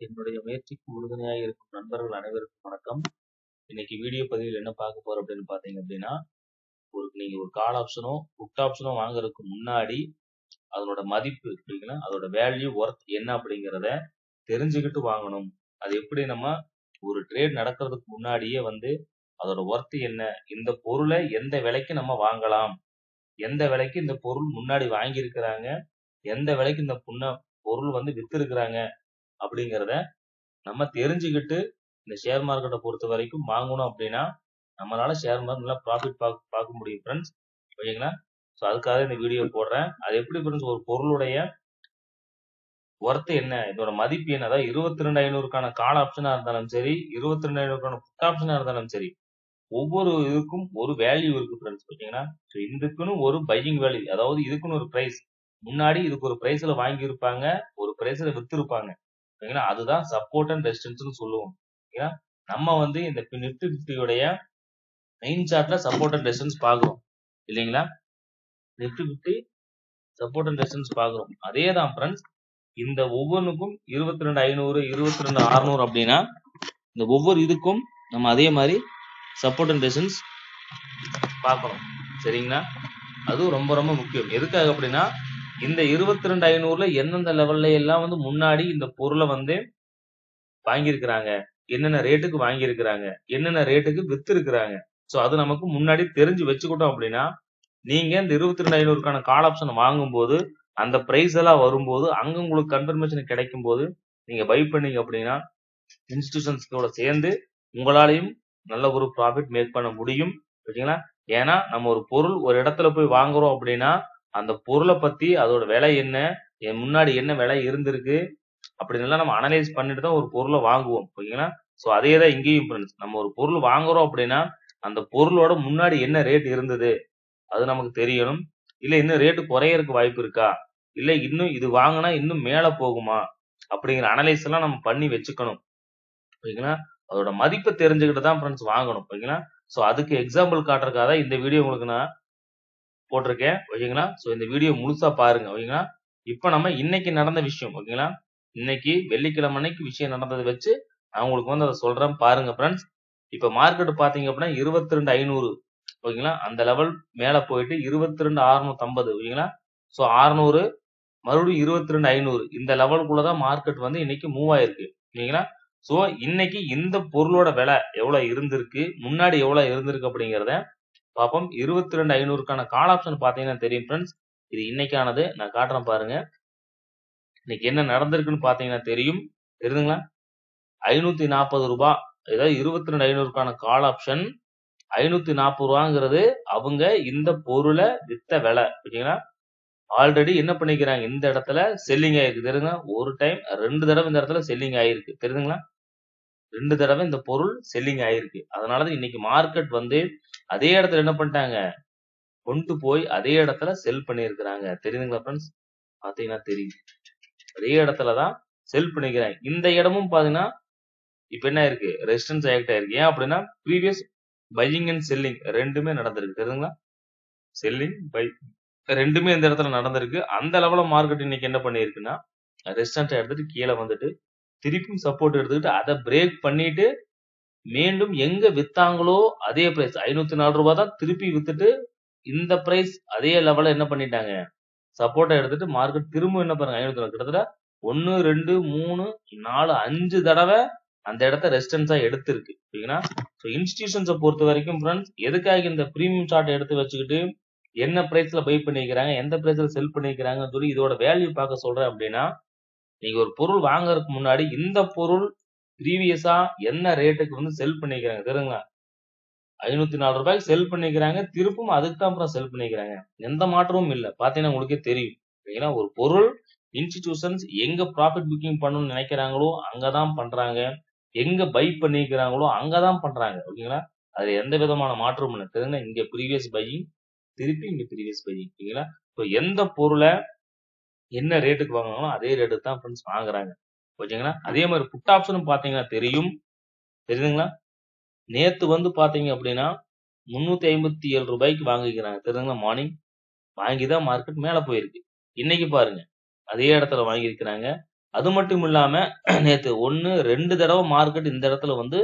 என்னுடைய முயற்சிக்கு உறுதுணையாக இருக்கும் நண்பர்கள் அனைவருக்கும் வணக்கம். இன்னைக்கு வீடியோ பதிவில் என்ன பார்க்க போறோம் அப்படின்னு பாத்தீங்க அப்படின்னா, நீங்க ஒரு கால் ஆப்ஷனோ புட் ஆப்ஷனோ வாங்குறதுக்கு முன்னாடி அதனோட மதிப்பு அப்படிங்கன்னா அதோட வேல்யூ ஒர்த் என்ன அப்படிங்கிறத தெரிஞ்சுக்கிட்டு வாங்கணும். அது எப்படி நம்ம ஒரு ட்ரேட் நடக்கிறதுக்கு முன்னாடியே அதோட ஒர்த் என்ன, இந்த பொருளை எந்த விலைக்கு நம்ம வாங்கலாம், எந்த விலைக்கு இந்த பொருள் முன்னாடி வாங்கி இருக்கிறாங்க, எந்த விலைக்கு இந்த பொருள் வித்து இருக்கிறாங்க அப்படிங்கிறத நம்ம தெரிஞ்சுக்கிட்டு இந்த ஷேர் மார்க்கெட்டை பொறுத்த வரைக்கும் வாங்கணும் அப்படின்னா நம்மளால ஷேர் மார்க்கெட் நல்லா ப்ராஃபிட் பார்க்க முடியும் ஃப்ரெண்ட்ஸ். ஓகேங்களா? ஸோ அதுக்காக இந்த வீடியோ போடுறேன். அது எப்படி ஃப்ரெண்ட்ஸ் ஒரு பொருளுடைய ஒர்த் என்ன, இதோட மதிப்பு என்ன, அதாவது 22,500க்கான கால் ஆப்ஷனா இருந்தாலும் சரி, 22,500க்கான புட் ஆப்ஷனா இருந்தாலும் சரி, ஒவ்வொரு இதுக்கும் ஒரு வேல்யூ இருக்கு ஃப்ரெண்ட்ஸ். ஓகேங்களா? ஸோ இதுக்குன்னு ஒரு பையிங் வேல்யூ, அதாவது இதுக்குன்னு ஒரு பிரைஸ், முன்னாடி இதுக்கு ஒரு பிரைஸ்ல வாங்கி இருப்பாங்க, ஒரு பிரைஸ்ல வித்து இருப்பாங்க. ஓகேங்களா? அதுதான் சப்போர்ட் அண்ட் ரெசிஸ்டன்ஸ் சொல்லுவோம். ஓகேங்களா? நம்ம இந்த நிப்டி 50 மெயின் சார்ட்ல சப்போர்ட் அண்ட் ரெசிஸ்டன்ஸ் பாக்குறோம் இல்லைங்களா? நிப்டி 50 சப்போர்ட் அண்ட் ரெசிஸ்டன்ஸ் பாக்குறோம். அதே தான் ஃப்ரெண்ட்ஸ், இந்த ஒவ்வொன்றுக்கும் 22,500 22,600 அப்படின்னா இந்த ஒவ்வொரு இதுக்கும் நம்ம அதே மாதிரி சப்போர்ட் அண்ட் ரெசிஸ்டன்ஸ் பார்க்கணும். சரிங்களா? அதுவும் ரொம்ப ரொம்ப முக்கியம். எதுக்காக அப்படின்னா இந்த 22,500ல எந்தெந்த லெவல்ல எல்லாம் முன்னாடி இந்த பொருளை வாங்கியிருக்கிறாங்க, என்னென்ன ரேட்டுக்கு வாங்கியிருக்கிறாங்க, என்னென்ன ரேட்டுக்கு வித்து இருக்கிறாங்க. ஸோ அது நமக்கு முன்னாடி தெரிஞ்சு வச்சுக்கிட்டோம் அப்படின்னா நீங்க இந்த 22,500க்கான கால் ஆப்ஷன் வாங்கும்போது அந்த பிரைஸ் எல்லாம் வரும்போது அங்க உங்களுக்கு கன்ஃபர்மேஷன் கிடைக்கும் போது நீங்க பை பண்ணீங்க அப்படின்னா இன்ஸ்டிடியூஷன்ஸோட சேர்ந்து உங்களாலையும் நல்ல ஒரு ப்ராஃபிட் மேக் பண்ண முடியும். ஓகேங்களா? ஏன்னா நம்ம ஒரு பொருள் ஒரு இடத்துல போய் வாங்குறோம் அப்படின்னா அந்த பொருளை பத்தி அதோட விலை என்ன, முன்னாடி என்ன விலை இருந்திருக்கு அப்படின்னு நம்ம அனலைஸ் பண்ணிட்டு தான் ஒரு பொருளை வாங்குவோம். ஓகேங்களா? ஸோ அதே தான் இங்கேயும் ஃப்ரெண்ட்ஸ், நம்ம ஒரு பொருள் வாங்குறோம் அப்படின்னா அந்த பொருளோட முன்னாடி என்ன ரேட் இருந்தது அது நமக்கு தெரியணும். இல்ல இன்னும் ரேட்டு குறையறதுக்கு வாய்ப்பு இருக்கா, இல்ல இன்னும் இது வாங்கினா இன்னும் மேல போகுமா அப்படிங்கிற அனலைஸ் எல்லாம் நம்ம பண்ணி வச்சுக்கணும். ஓகேங்களா? அதோட மதிப்பை தெரிஞ்சுக்கிட்டு தான் ஃப்ரெண்ட்ஸ் வாங்கணும். ஓகேங்களா? ஸோ அதுக்கு எக்ஸாம்பிள் காட்டுறதுக்காக தான் இந்த வீடியோ உங்களுக்கு நான் போட்டிருக்கேன். ஓகேங்களா? ஸோ இந்த வீடியோ முழுசா பாருங்க. ஓகேங்களா? இப்போ நம்ம இன்னைக்கு நடந்த விஷயம், ஓகேங்களா, இன்னைக்கு வெள்ளிக்கிழமை அன்னைக்கு விஷயம் நடந்ததை வச்சு நான் உங்களுக்கு அதை சொல்றேன் பாருங்க ஃப்ரெண்ட்ஸ். இப்ப மார்க்கெட் பாத்தீங்க அப்படின்னா 22,500, ஓகேங்களா, அந்த லெவல் மேல போயிட்டு 22,650, ஓகேங்களா. ஸோ 600 மறுபடியும் 22,500 இந்த லெவலுக்குள்ளதான் மார்க்கெட் இன்னைக்கு மூவ் ஆயிருக்கு. ஓகேங்களா? ஸோ இன்னைக்கு இந்த பொருளோட விலை எவ்வளவு இருந்திருக்கு, முன்னாடி எவ்வளவு இருந்திருக்கு அப்படிங்கிறத பார்ப்போம். 22,500க்கான கால் ஆப்ஷன் பாத்தீங்கன்னா தெரியும் ஃப்ரெண்ட்ஸ். இது இன்னைக்கானது, நான் காட்டுறேன் பாருங்க. இன்னைக்கு என்ன நடந்திருக்குன்னு பாத்தீங்கன்னா தெரியுதுங்களா? 540 ரூபாய், ஏதாவது 22,500க்கான கால் ஆப்ஷன் 540 ரூபாங்கிறது அவங்க இந்த பொருளை வித்த விலை. ஓகேங்களா? ஆல்ரெடி என்ன பண்ணிக்கிறாங்க, இந்த இடத்துல செல்லிங் ஆயிருக்கு தெரியுங்க. ஒரு டைம் 2 தடவை இந்த இடத்துல செல்லிங் ஆயிருக்கு தெரியுதுங்களா? 2 தடவை இந்த பொருள் செல்லிங் ஆயிருக்கு. அதனாலதான் இன்னைக்கு மார்க்கெட் அதே இடத்துல என்ன பண்ணிட்டாங்க, கொண்டு போய் அதே இடத்துல செல் பண்ணிருக்கிறாங்க. தெரியுதுங்களா ஃப்ரெண்ட்ஸ்? பாத்தீங்கன்னா தெரியும், அதே இடத்துலதான் செல் பண்ணிக்கிறாங்க. இந்த இடமும் பாத்தீங்கன்னா இப்ப என்ன இருக்கு, ரெசிஸ்டன்ஸ் ஆக்ட் ஆயிருக்கு. ஏன் அப்படின்னா ப்ரீவியஸ் பையிங் அண்ட் செல்லிங் ரெண்டுமே நடந்திருக்கு. தெரியுதுங்களா? செல்லிங் பை ரெண்டுமே இந்த இடத்துல நடந்திருக்கு. அந்த லெவல்ல மார்க்கெட் இன்னைக்கு என்ன பண்ணிருக்குன்னா ரெசிஸ்டன்ஸ் எடுத்துட்டு கீழே திருப்பி சப்போர்ட் எடுத்துக்கிட்டு அதை பிரேக் பண்ணிட்டு மீண்டும் எங்க வித்தாங்களோ அதே பிரைஸ் 504 ரூபாய் தான் திருப்பி வித்துட்டு இந்த பிரைஸ் அதே லெவல்ல என்ன பண்ணிட்டாங்க, சப்போர்ட்டை எடுத்துட்டு மார்க்கெட் திரும்ப என்ன பாருங்க 504, கிட்டத்தட்ட 1 2 3 4 5 தடவை அந்த இடத்த ரெசிஸ்டன்ஸா எடுத்திருக்கு. ஓகேங்களா? ஸோ இன்ஸ்டிடியூஷன்ஸை பொறுத்த வரைக்கும் ஃப்ரெண்ட்ஸ் எதுக்காக இந்த பிரீமியம் சார்ட் எடுத்து வச்சுக்கிட்டு என்ன பிரைஸ்ல பை பண்ணிக்கிறாங்க, எந்த பிரைஸ்ல செல் பண்ணிக்கிறாங்கன்னு சொல்லி இதோட வேல்யூ பார்க்க சொல்றேன் அப்படின்னா, நீங்க ஒரு பொருள் வாங்குறதுக்கு முன்னாடி இந்த பொருள் ப்ரீவியஸா என்ன ரேட்டுக்கு செல் பண்ணிக்கிறாங்க தெரியுங்களா? 504 ரூபாய்க்கு செல் பண்ணிக்கிறாங்க, திருப்பும் அதுக்கு தான் அப்புறம் செல் பண்ணிக்கிறாங்க. எந்த மாற்றமும் இல்ல. பாத்தீங்கன்னா உங்களுக்கே தெரியும். ஏன்னா ஒரு பொருள் இன்ஸ்டிடியூஷன்ஸ் எங்க ப்ராஃபிட் புக்கிங் பண்ணணும்னு நினைக்கிறாங்களோ அங்கதான் பண்றாங்க, எங்க பை பண்ணிக்கிறாங்களோ அங்கதான் பண்றாங்க. ஓகேங்களா? அது எந்த விதமான மாற்றமும் இல்லை. தெரியுங்க, இங்க ப்ரீவியஸ் பையிங், திருப்பி இங்க ப்ரீவியஸ் பையிங். ஓகேங்களா? இப்போ எந்த பொருளை என்ன ரேட்டுக்கு வாங்கினாலும் அதே ரேட்டுக்கு தான் ஃப்ரெண்ட்ஸ் வாங்குறாங்க. ஓகேங்களா? அதே மாதிரி புட் ஆப்ஷனும் பாத்தீங்கன்னா தெரியுதுங்களா? நேத்து பாத்தீங்க அப்படின்னா 357 ரூபாய்க்கு வாங்கிக்கிறாங்க. தெரியுதுங்களா? மார்னிங் வாங்கிதான் மார்க்கெட் மேல போயிருக்கு. இன்னைக்கு பாருங்க அதே இடத்துல வாங்கியிருக்கிறாங்க அது மட்டும் இல்லாம நேத்து 1, 2 தடவை மார்க்கெட் இந்த இடத்துல வந்து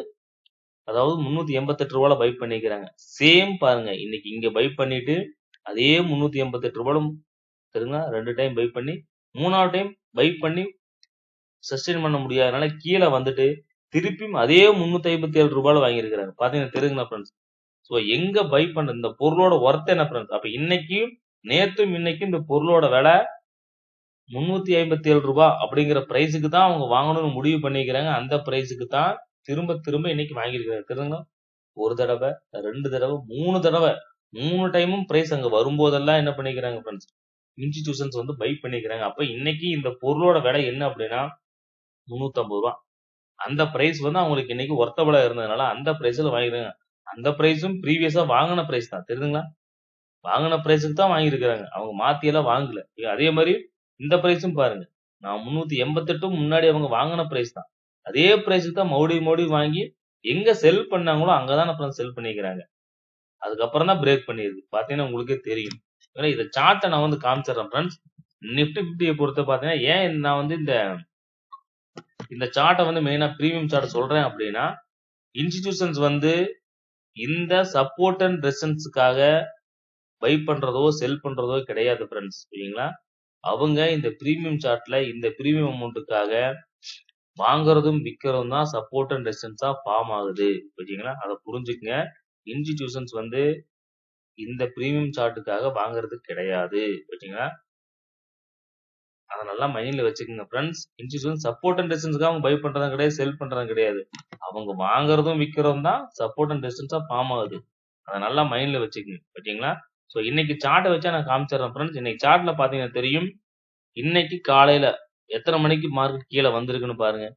அதாவது 388 ரூபாயில பை பண்ணிக்கிறாங்க. சேம் பாருங்க. இன்னைக்கு இங்க பை பண்ணிட்டு அதே 388 ரூபாயில சரிங்களா 2 டைம் பை பண்ணி 3வது டைம் பை பண்ணி சஸ்டெயின் பண்ண முடியாதனால கீழ வந்துட்டு திருப்பியும் அதே 357 ரூபாயில வாங்கியிருக்கிறாங்க. பாத்தீங்கன்னா தெரியுங்களா ஃப்ரெண்ட்ஸ்? சோ எங்க பை பண்ற இந்த பொருளோட ஒர்த் என்ன ஃப்ரெண்ட்ஸ்? அப்ப இன்னைக்கும் நேத்தும் இன்னைக்கும் இந்த பொருளோட விலை 357 ரூபாய் அப்படிங்கிற பிரைஸுக்கு தான் அவங்க வாங்கணும்னு முடிவு பண்ணிக்கிறாங்க. அந்த பிரைஸுக்கு தான் திரும்ப திரும்ப இன்னைக்கு வாங்கியிருக்காங்க. தெரியுங்களா? ஒரு தடவை, 2 தடவை, 3 தடவை 3 டைமும் பிரைஸ் அங்க வரும்போதெல்லாம் என்ன பண்ணிக்கிறாங்க ஃப்ரெண்ட்ஸ்? இன்ஸ்டிடியூஷன்ஸ் வந்து பை பண்ணிக்கிறாங்க. அப்ப இன்னைக்கு இந்த பொருளோட விலை என்ன அப்படின்னா 350 ரூபாய். அந்த பிரைஸ் வந்து அவங்களுக்கு இன்னைக்கு ஒர்த்தபிளா இருந்ததுனால அந்த பிரைஸ்ல வாங்கிருக்காங்க. அந்த பிரைஸும் ப்ரீவியஸா வாங்கின பிரைஸ் தான். தெரியுதுங்களா? வாங்கின பிரைஸுக்கு தான் வாங்கியிருக்கிறாங்க. அவங்க மாத்தி எல்லாம் வாங்கல. அதே மாதிரி இந்த பிரைஸும் பாருங்க. நான் 388 முன்னாடி அவங்க வாங்கின பிரைஸ் தான். அதே பிரைஸுக்கு தான் மறுபடியும் வாங்கி எங்க செல் பண்ணாங்களோ அங்கதான் அப்புறம் செல் பண்ணிக்கிறாங்க. அதுக்கப்புறம் தான் பிரேக் பண்ணிருக்கு. பாத்தீங்கன்னா உங்களுக்கே தெரியும். இந்த சார்ட்டை நான் வந்து காமிச்சிடுறேன் ஃப்ரெண்ட்ஸ். நிஃப்டி 50 பொறுத்த பாத்தீங்கன்னா ஏன் நான் வந்து இந்த சார்ட்டை வந்து மெயினா பிரீமியம் சார்ட் சொல்றேன் அப்படின்னா இன்ஸ்டிடியூஷன்ஸ் வந்து இந்த சப்போர்ட் அண்ட் ரெசிஸ்டன்ஸ்க்காக பை பண்றதோ செல் பண்றதோ கிடையாது ஃப்ரெண்ட்ஸ். சரிங்களா? அவங்க இந்த பிரீமியம் சார்ட்ல இந்த பிரீமியம் அமௌண்ட்டுக்காக வாங்குறதும் விக்கிறதும் தான் சப்போர்ட் அண்ட் ரெசிஸ்டன்ஸா ஃபார்ம் ஆகுது. ஓகேங்களா? அதை புரிஞ்சுக்கங்க. இன்ஸ்டிடியூஷன்ஸ் வந்து இந்த பிரீமியம் சார்ட்டுக்காக வாங்குறது கிடையாது. ஓகேங்களா? அதை நல்லா மைண்ட்ல வச்சுக்கோங்க ஃப்ரெண்ட்ஸ். இன்ஸ்டிடியூஷன் சப்போர்ட் அண்ட் ரெசிஸ்டன்ஸ்க்காக அவங்க பை பண்றதும் கிடையாது, செல் பண்றதும் கிடையாது. அவங்க வாங்குறதும் விக்கிறதும் தான் சப்போர்ட் அண்ட் ரெசிஸ்டன்ஸா ஃபார்ம் ஆகுது. அதை நல்லா மைண்ட்ல வச்சுக்கோங்க. ஓகேங்களா? சோ இன்னைக்கு சார்ட்டை வச்சா நான் காமிச்சிடுறேன் ஃப்ரெண்ட்ஸ். இன்னைக்கு சார்ட்ல பாத்தீங்கன்னா தெரியும். இன்னைக்கு காலையில எத்தனை மணிக்கு மார்க்கெட் கீழே வந்திருக்குன்னு பாருங்க.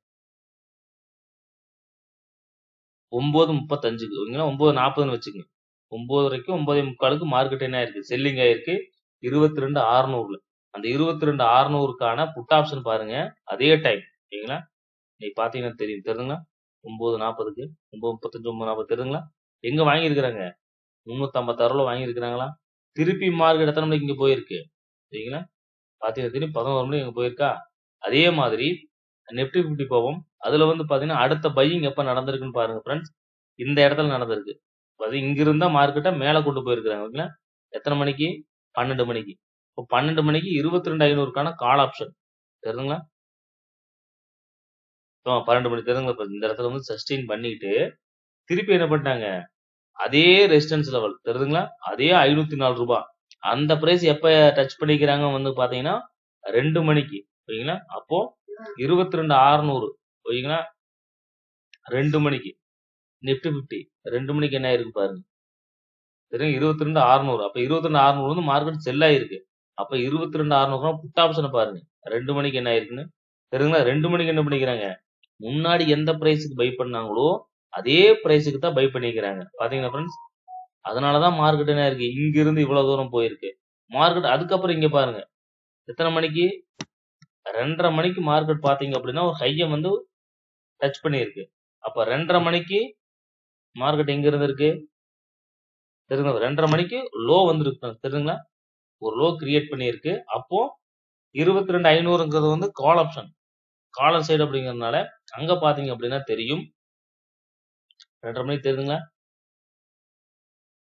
9:35க்கு ஓகேங்களா? 9:40ன்னு வச்சுக்கோங்க. 9:30க்கு 9:45க்கு மார்க்கெட் என்ன ஆயிருக்கு? செல்லிங் ஆயிருக்கு 22,600ல. அந்த 22,600க்கான புட் ஆப்ஷன் பாருங்க. அதே டைம் ஓகேங்களா? இன்னைக்கு பாத்தீங்கன்னா தெரியும். தெரியுதுங்களா? 9:40க்கு 9:35 9:40 தெரியுதுங்களா? எங்க வாங்கியிருக்கிறாங்க? 356 வாங்கியிருக்கிறாங்களா? திருப்பி மார்க்கெட் எத்தனை மணிக்கு இங்க போயிருக்கு? சரிங்களா? பாத்தீங்கன்னா தெரியும் 11 மணிக்கு இங்க போயிருக்கா? அதே மாதிரி நிப்டி 50 போவோம். அதுல வந்து பாத்தீங்கன்னா அடுத்த பையிங் எப்ப நடந்திருக்குன்னு பாருங்க ஃப்ரெண்ட்ஸ். இந்த இடத்துல நடந்திருக்கு. அது இங்க இருந்தா மார்க்கெட்டை மேல கொண்டு போயிருக்காங்க. ஓகேங்களா? எத்தனை மணிக்கு? 12 மணிக்கு. இப்போ 12 மணிக்கு 22,500க்கான கால் ஆப்ஷன் தெரியுதுங்களா? 12 மணி தெரியுதுங்களா? இந்த இடத்துல வந்து சஸ்டெயின் பண்ணிட்டு திருப்பி என்ன பண்ணிட்டாங்க? அதே ரெசிஸ்டன்ஸ் லெவல் தெரியுதுங்களா? அதே 504 ரூபாய். அந்த பிரைஸ் எப்ப டச் பண்ணிக்கிறாங்க வந்து பாத்தீங்கன்னா 2 மணிக்கு. ஓகேங்களா? அப்போ 22,600 ஓகேங்களா? 2 மணிக்கு நிப்டி 50 2 மணிக்கு என்ன ஆயிருக்கு பாருங்க. தெரியும் 22,600. அப்ப 22,600 வந்து மார்க்கெட் செல் ஆயிருக்கு. அப்ப 22,600 புட் ஆப்ஷனை பாருங்க. 2 மணிக்கு என்ன ஆயிருக்குன்னு தெரியுங்களா? 2 மணிக்கு என்ன பண்ணிக்கிறாங்க? முன்னாடி எந்த பிரைஸுக்கு பை பண்ணாங்களோ அதே பிரைஸுக்கு தான் பை பண்ணிக்கிறாங்க. பாத்தீங்களா ஃப்ரெண்ட்ஸ்? அதனாலதான் மார்க்கெட் என்ன இருக்கு? இங்க இருந்து இவ்வளவு தூரம் போயிருக்கு. மார்க்கெட் அதுக்கப்புறம் இங்க பாருங்க. எத்தனை மணிக்கு? 2:30 மணிக்கு மார்க்கெட் பாத்தீங்க அப்படின்னா ஒரு ஹையை வந்து டச் பண்ணியிருக்கு. அப்ப 2:30 மணிக்கு மார்க்கெட் எங்க இருந்து இருக்கு? தெரியுங்களா? 2:30 மணிக்கு லோ வந்துருக்கு. தெரியுங்களா? ஒரு லோ கிரியேட் பண்ணியிருக்கு. அப்போ 22,500ங்கிறது வந்து கால் ஆப்ஷன். காலர் சைடு அப்படிங்கிறதுனால அங்க பாத்தீங்க அப்படின்னா தெரியும். 2:30 மணிக்கு தெரியுதுங்களா?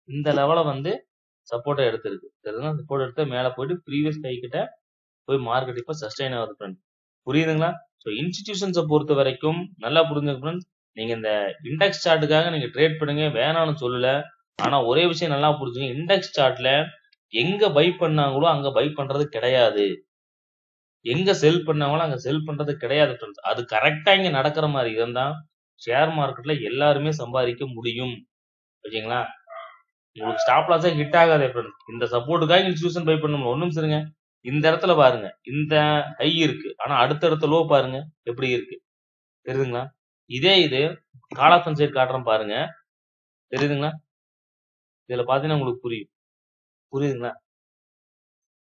இந்த லெவலை வந்து சப்போர்ட்டா எடுத்திருக்கு. தெரியுதுங்களா? சப்போர்ட் எடுத்து மேல போயிட்டு ப்ரீவியஸ் ஹை கிட்ட போய் மார்க்கெட் இப்ப சஸ்டைன் ஆகுது ஃப்ரெண்ட்ஸ். புரியுதுங்களா? சோ இன்ஸ்டிடியூஷன்ஸை பொறுத்த வரைக்கும் நல்லா புரிஞ்சுங்க ஃப்ரெண்ட்ஸ். நீங்க இந்த இண்டெக்ஸ் சார்ட்டுக்காக நீங்க ட்ரேட் பண்ணுங்க, வேணாம்னு சொல்லல. ஆனா ஒரே விஷயம் நல்லா புரிஞ்சுங்க. இண்டெக்ஸ் சார்ட்ல எங்க பை பண்ணாங்களோ அங்க பை பண்றது கிடையாது. எங்க செல் பண்ணாங்களோ அங்க செல் பண்றது கிடையாது ஃப்ரெண்ட்ஸ். அது கரெக்டா இங்க நடக்கிற மாதிரி இருந்தா ஷேர் மார்க்கெட்ல எல்லாருமே சம்பாதிக்க முடியும். ஓகேங்களா? உங்களுக்கு ஸ்டாப் லாஸே ஹிட் ஆகாதே ஃப்ரெண்ட்ஸ். இந்த சப்போர்ட்டுக்காக இன்ஸ்டிடியூஷன் பை பண்ணணும். ஒண்ணும் சரிங்க. இந்த இடத்துல பாருங்க. இந்த ஹை இருக்கு. ஆனா அடுத்த லோ பாருங்க எப்படி இருக்கு. தெரியுதுங்களா? இது கால் ஆப்ஷன் சைடு காட்டுறேன் பாருங்க. தெரியுதுங்களா? இதுல பாத்தீங்கன்னா உங்களுக்கு புரியுதுங்களா?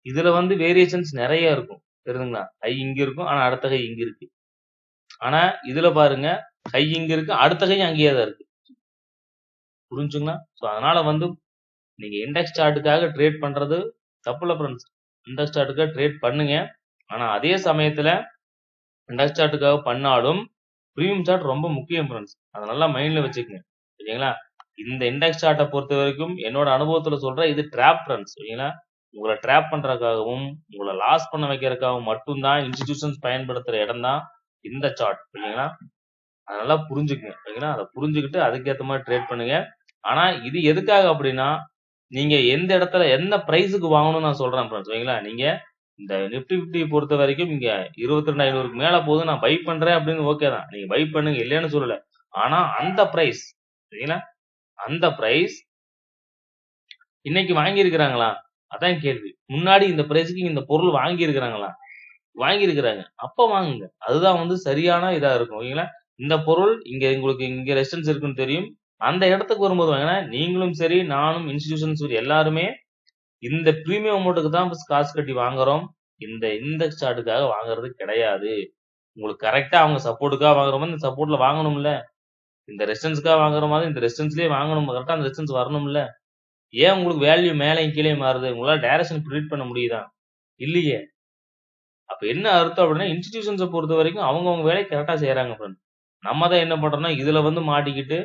இதுல வந்து வேரியேஷன்ஸ் நிறைய இருக்கும். தெரியுதுங்களா? ஹை இங்க இருக்கும். ஆனா அடுத்த ஹை இங்க இருக்கு. ஆனா இதுல பாருங்க ஹை இங்க இருக்கு. அடுத்த ஹை அங்கேயே தான் இருக்கு. புரிஞ்சுங்களா? சோ அதனால வந்து நீங்க இண்டெக்ஸ் சார்ட்டுக்காக ட்ரேட் பண்றது தப்பு இல்ல ஃப்ரெண்ட்ஸ். இண்டெக்ஸ் சார்ட்டுக்காக ட்ரேட் பண்ணுங்க. ஆனா அதே சமயத்துல இண்டெக்ஸ் சார்ட்டுக்காக பண்ணாலும் பிரீமியம் சார்ட் ரொம்ப முக்கியம் ஃப்ரெண்ட்ஸ். அதை நல்லா மைண்ட்ல வச்சுக்கோங்க. சரிங்களா? இந்த இண்டெக்ஸ் சார்ட்டை பொறுத்த வரைக்கும் என்னோட அனுபவத்துல சொல்றேன், இது ட்ராப் ஃப்ரெண்ட்ஸ். சரிங்களா? உங்களை ட்ராப் பண்றதுக்காகவும் உங்களை லாஸ் பண்ண வைக்கிறதுக்காகவும் மட்டும்தான் இன்ஸ்டிடியூஷன்ஸ் பயன்படுத்துற இடம் தான் இந்த சார்ட். சரிங்களா? அதை நல்லா புரிஞ்சுக்குங்க. சரிங்களா? அதை புரிஞ்சுக்கிட்டு அதுக்கேற்ற மாதிரி ட்ரேட் பண்ணுங்க. ஆனா இது எதுக்காக அப்படின்னா, நீங்க எந்த இடத்துல என்ன பிரைஸுக்கு வாங்கணும்னு நான் சொல்றேன் ஃப்ரெண்ட்ஸ். சரிங்களா? நீங்க இந்த நிப்டி 50 பொறுத்த வரைக்கும் இங்க 22,500க்கு மேல போகுது, நான் பை பண்றேன் அப்படின்னு ஓகே தான். நீங்க பை பண்ணுங்க, இல்லைன்னு சொல்லல. ஆனா அந்த பிரைஸ், சரிங்களா, அந்த பிரைஸ் இன்னைக்கு வாங்கி இருக்கிறாங்களா? அதான் கேள்வி. முன்னாடி இந்த பிரைஸ்க்கு இந்த பொருள் வாங்கி இருக்கிறாங்களா? வாங்கி இருக்கிறாங்க. அப்ப வாங்குங்க. அதுதான் வந்து சரியான இதா இருக்கும். ஓகேங்களா? இந்த பொருள் இங்க உங்களுக்கு இங்க ரெசிஸ்டன்ஸ் இருக்குன்னு தெரியும். அந்த இடத்துக்கு வரும்போது வாங்கினா நீங்களும் சரி, நானும், இன்ஸ்டிடியூஷன்ஸ் சரி, எல்லாருமே இந்த பிரீமியம் அமௌண்ட்டுக்கு தான் காசு கட்டி வாங்குறோம். இந்த இண்டெக்ஸ் சார்ட்டுக்காக வாங்குறது கிடையாது. உங்களுக்கு கரெக்டா அவங்க சப்போர்ட்டுக்காக வாங்குற மாதிரி இந்த சப்போர்ட்ல வாங்கணும்ல. இந்த ரெசிஸ்டன்ஸ்க்காக வாங்குற மாதிரி இந்த ரெசிஸ்டன்ஸ்லயே வாங்கணும். கரெக்டா அந்த ரெசிஸ்டன்ஸ் வரணும்ல. ஏன் உங்களுக்கு வேல்யூ மேலையும் கீழே மாறுது? உங்களால டைரக்ஷன் ப்ரிடிக்ட் பண்ண முடியுதா? இல்லையே. அப்ப என்ன அர்த்தம் அப்படின்னா, இன்ஸ்டிடியூஷன்ஸ பொறுத்த வரைக்கும் அவங்கவங்க வேலைய கரெக்டா செய்றாங்க ஃப்ரெண்ட். நம்ம தான் என்ன பண்றோம்னா, இதுல வந்து மாட்டிக்கிட்டு,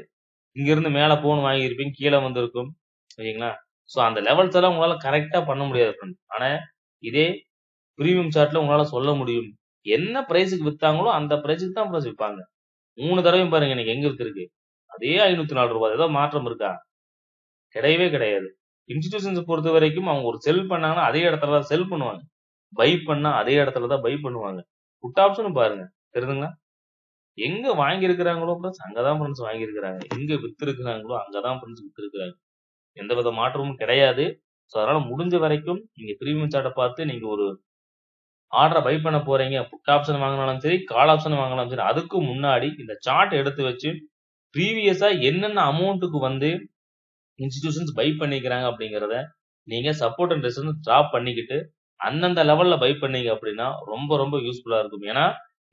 இங்கிருந்து மேல போன் வாங்கியிருப்பீங்க, கீழ வந்திருக்கும். சரிங்களா? சோ அந்த லெவல்ஸ் எல்லாம் உங்களால கரெக்ட்டா பண்ண முடியாது ஃப்ரெண்ட். ஆனா, இதே பிரீமியம் சார்ட்ல உங்களால சொல்ல முடியும். என்ன பிரைஸ்க்கு வித்தாங்களோ, அந்த பிரைஸ்க்கு தான் பிரைஸ் விப்பாங்க. 3 தடவையும் பாருங்க இன்னைக்கு எங்க வித்திருக்கு? அதே ரூ. 504. ஏதோ மாற்றம் இருக்கா? கிடையவே கிடையாது. இன்ஸ்டிடியூஷன்ஸ பொறுத்த வரைக்கும் அவங்க ஒரு செல் பண்ணாங்கன்னா, அதே இடத்துல தான் செல் பண்ணுவாங்க. பை பண்ணா அதே இடத்துல தான் பை பண்ணுவாங்க. புட் ஆப்ஷனும் பாருங்க. தெரியுதுங்களா? எங்க வாங்கியிருக்கிறாங்களோ ஃப்ரெண்ட்ஸ், அங்க தான் ஃப்ரெண்ட்ஸ் வாங்கியிருக்கிறாங்க. எங்க வித்திருக்கிறாங்களோ, அங்க தான் ஃப்ரெண்ட்ஸ் வித்திருக்கிறாங்க. எந்தவித மாற்றமும் கிடையாது. சோ அதனால முடிஞ்ச வரைக்கும் நீங்க பிரீமியம் சார்ட்ட பார்த்து நீங்க ஒரு ஆர்டர பை பண்ண போறீங்க. புட் ஆப்ஷன் வாங்குனாலும் சரி, கால் ஆப்ஷன் வாங்குனாலும் சரி, அதுக்கு முன்னாடி இந்த சார்ட் எடுத்து வச்சு ப்ரீவியஸா என்னென்ன அமௌண்ட்க்கு வந்து இன்ஸ்டிடியூஷன்ஸ் பை பண்ணிக்கிறாங்க அப்படிங்கிறத நீங்க சப்போர்ட் அண்ட் ரெசிஸ்டன்ஸ் டிராப் பண்ணிக்கிட்டு அந்தந்த லெவல்ல பை பண்ணீங்க அப்படின்னா ரொம்ப ரொம்ப யூஸ்ஃபுல்லா இருக்கும். ஏன்னா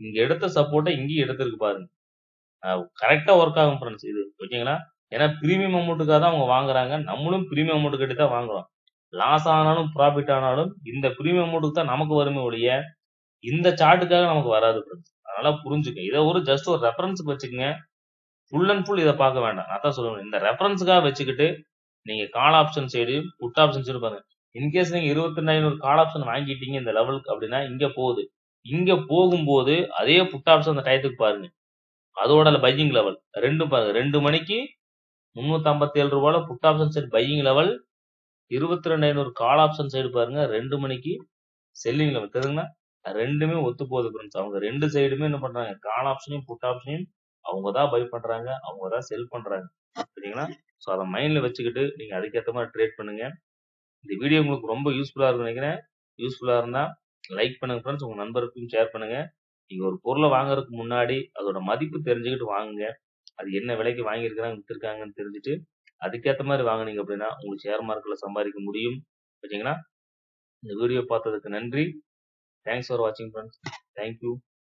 இங்க எடுத்த சப்போர்ட்டை இங்கேயும் எடுத்திருக்கு பாருங்க. கரெக்டா ஒர்க் ஆகும் ஃப்ரெண்ட்ஸ் இது. ஓகேங்களா? ஏன்னா பிரீமியம் அமௌண்ட்டுக்காக தான் அவங்க வாங்குறாங்க. நம்மளும் பிரீமியம் அமௌண்ட் கட்டி தான் வாங்குறோம். லாஸ் ஆனாலும் ப்ராஃபிட் ஆனாலும் இந்த பிரீமியம் அமௌண்ட்டுக்கு தான் நமக்கு வருமே ஒழிய இந்த சார்ட்டுக்காக நமக்கு வராது ஃப்ரெண்ட்ஸ். அதனால புரிஞ்சுக்க. இதை ஒரு ஜஸ்ட் ஒரு ரெஃபரன்ஸ்க்கு வச்சுக்கோங்க. ஃபுல் அண்ட் ஃபுல் இதை பார்க்க வேண்டாம். நான் தான் சொல்லுவேன். இந்த ரெஃபரன்ஸுக்காக வச்சுக்கிட்டு நீங்க call option side, put option side பாருங்க. இன்கேஸ் நீங்க 22,500 கால் ஆப்ஷன் வாங்கிட்டீங்க இந்த லெவலுக்கு அப்படின்னா இங்க போகுது. இங்க போகும்போது அதே புட் ஆப்ஷன் அந்த டயத்துக்கு பாருங்க. அதோட பையிங் லெவல் 2 பாருங்க. 2 மணிக்கு ரூ. 357 put option side buying level. 22,500 call option side பாருங்க. 2 மணிக்கு செல்லிங் லெவல். தெரியுங்களா? ரெண்டுமே ஒத்து போகுது ஃப்ரெண்ட்ஸ். அவங்க 2 சைடுமே என்ன பண்றாங்க? கால் ஆப்ஷனையும் புட் ஆப்ஷனையும் அவங்க தான் பை பண்றாங்க. அவங்க தான் செல் பண்றாங்க. சரிங்களா? சோ அத மைண்ட்ல வச்சுக்கிட்டு நீங்க அதுக்கேத்த மாதிரி ட்ரேட் பண்ணுங்க. இந்த வீடியோ உங்களுக்கு ரொம்ப யூஸ்ஃபுல்லா இருக்கும்னு நினைக்கிறேன். யூஸ்ஃபுல்லா இருந்தா லைக் பண்ணுங்க ஃப்ரெண்ட்ஸ். உங்க நண்பருக்கும் ஷேர் பண்ணுங்க. நீங்க ஒரு பொருளை வாங்குறதுக்கு முன்னாடி அதோட மதிப்பு தெரிஞ்சுக்கிட்டு வாங்குங்க. அது என்ன விலைக்கு வாங்கியிருக்கிறாங்க, வித்திருக்காங்கன்னு தெரிஞ்சுட்டு அதுக்கேத்த மாதிரி வாங்குனீங்க அப்படின்னா உங்களுக்கு ஷேர் மார்க்கெட்ல சம்பாதிக்க முடியும். ஓகேங்களா? இந்த வீடியோ பார்த்ததுக்கு நன்றி. தேங்க்ஸ் ஃபார் வாட்சிங் ஃப்ரெண்ட்ஸ். தேங்க்யூ.